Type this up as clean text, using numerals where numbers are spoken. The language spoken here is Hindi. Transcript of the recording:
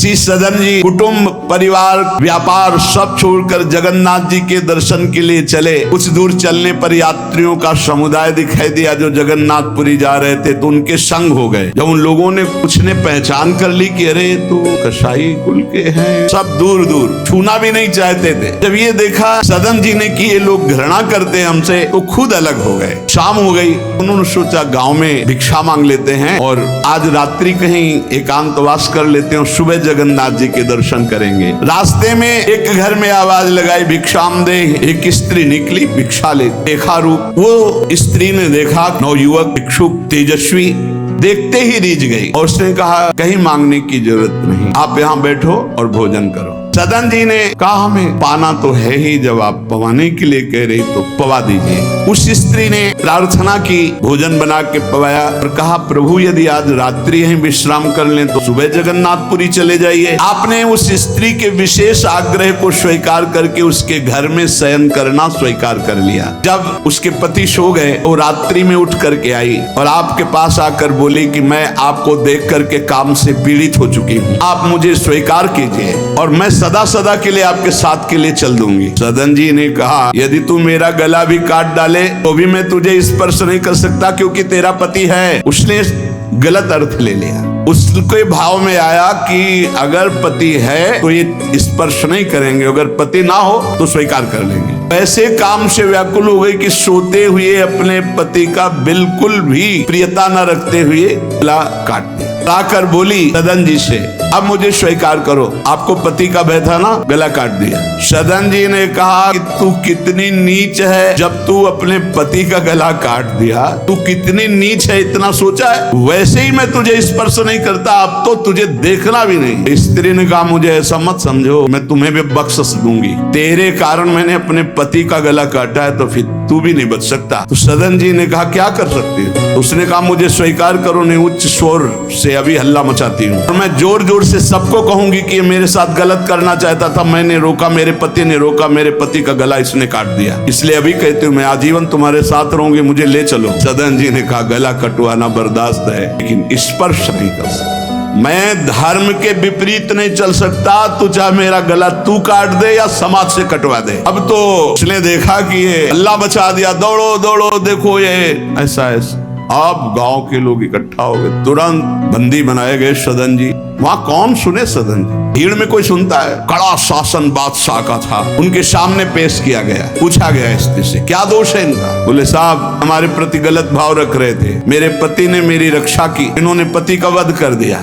श्री सदन जी कुटुंब परिवार व्यापार सब छोड़कर जगन्नाथ जी के दर्शन के लिए चले। कुछ दूर चलने पर यात्रियों का समुदाय दिखाई दिया जो जगन्नाथपुरी जा रहे थे, तो उनके संग हो गए। जब उन लोगों ने कुछ ने पहचान कर ली कि अरे तो कसाई कुल के हैं, सब दूर दूर छूना भी नहीं चाहते थे। जब ये देखा सदन जी ने कि ये लोग घृणा करते हैं हमसे, तो खुद अलग हो गए। शाम हो गई, उन्होंने सोचा गांव में भिक्षा मांग लेते हैं और आज रात्रि कहीं एकांतवास कर लेते हैं, सुबह जगन्नाथ जी के दर्शन करेंगे। रास्ते में एक घर में आवाज लगाई, भिक्षाम दे। एक स्त्री निकली भिक्षा ले। देखा रूप, वो स्त्री ने देखा नवयुवक भिक्षुक तेजस्वी, देखते ही रीझ गई और उसने कहा कहीं मांगने की जरूरत नहीं, आप यहाँ बैठो और भोजन करो। सदन जी ने कहा हमें पाना तो है ही, जब आप पवाने के लिए कह रही तो पवा दीजिए। उस स्त्री ने प्रार्थना की, भोजन बना के पवाया और कहा प्रभु यदि आज रात्रि यहीं विश्राम कर लें तो सुबह जगन्नाथपुरी चले जाइए। आपने उस स्त्री के विशेष आग्रह को स्वीकार करके उसके घर में शयन करना स्वीकार कर लिया। जब उसके पति सो गए वो रात्रि में उठ करके आई और आपके पास आकर बोली कि मैं आपको देख करके काम से पीड़ित हो चुकी हूँ, आप मुझे स्वीकार कीजिए और मैं सदा सदा के लिए आपके साथ के लिए चल दूंगी। सदन जी ने कहा यदि तू मेरा गला भी काट डाले तो भी मैं तुझे स्पर्श नहीं कर सकता, क्योंकि तेरा पति है। उसने गलत अर्थ ले लिया। उसके भाव में आया कि अगर पति है तो ये स्पर्श नहीं करेंगे, अगर पति ना हो तो स्वीकार कर लेंगे। ऐसे काम से व्याकुल हो गई कि सोते हुए अपने पति का बिल्कुल भी प्रियता न रखते हुए गला काट दिया। आकर बोली सदन जी से अब मुझे स्वीकार करो, आपको पति का भय था ना, गला काट दिया। सदन जी ने कहा कि तू कितनी नीच है, जब तू अपने पति का गला काट दिया, तू कितनी नीच है इतना सोचा है? वैसे ही मैं तुझे स्पर्श नहीं करता, अब तो तुझे देखना भी नहीं। स्त्री ने कहा मुझे ऐसा मत समझो, मैं तुम्हें भी बख्श दूंगी, तेरे कारण मैंने अपने पति का गला काटा है तो फिर तू भी नहीं बच सकता। तो सदन जी ने कहा क्या कर सकती है? उसने कहा मुझे स्वीकार करो, नहीं उच्च स्वर से अभी हल्ला मचाती हूँ और मैं जोर जोर से सबको कहूंगी कि ये मेरे साथ गलत करना चाहता था, मैंने रोका, मेरे पति ने रोका, मेरे पति का गला इसने काट दिया, इसलिए अभी कहती हूँ मैं आजीवन तुम्हारे साथ रहूंगी, मुझे ले चलो। सदन जी ने कहा गला कटवाना बर्दाश्त है लेकिन स्पर्श नहीं कर सकता, मैं धर्म के विपरीत नहीं चल सकता, तू चाहे मेरा गला तू काट दे या समाज से कटवा दे। अब तो उसने देखा कि ये हल्ला मचा दिया, दौड़ो दौड़ो देखो ये ऐसा ऐसा। अब गांव के लोग इकट्ठा हो गए, तुरंत बंदी बनाए गए सदन जी। वहां कौन सुने सदन जी, भीड़ में कोई सुनता है? कड़ा शासन बादशाह का था, उनके सामने पेश किया गया। पूछा गया स्त्री से क्या दोष है इनका? बोले साहब हमारे प्रति गलत भाव रख रहे थे, मेरे पति ने मेरी रक्षा की, इन्होंने पति का वध कर दिया।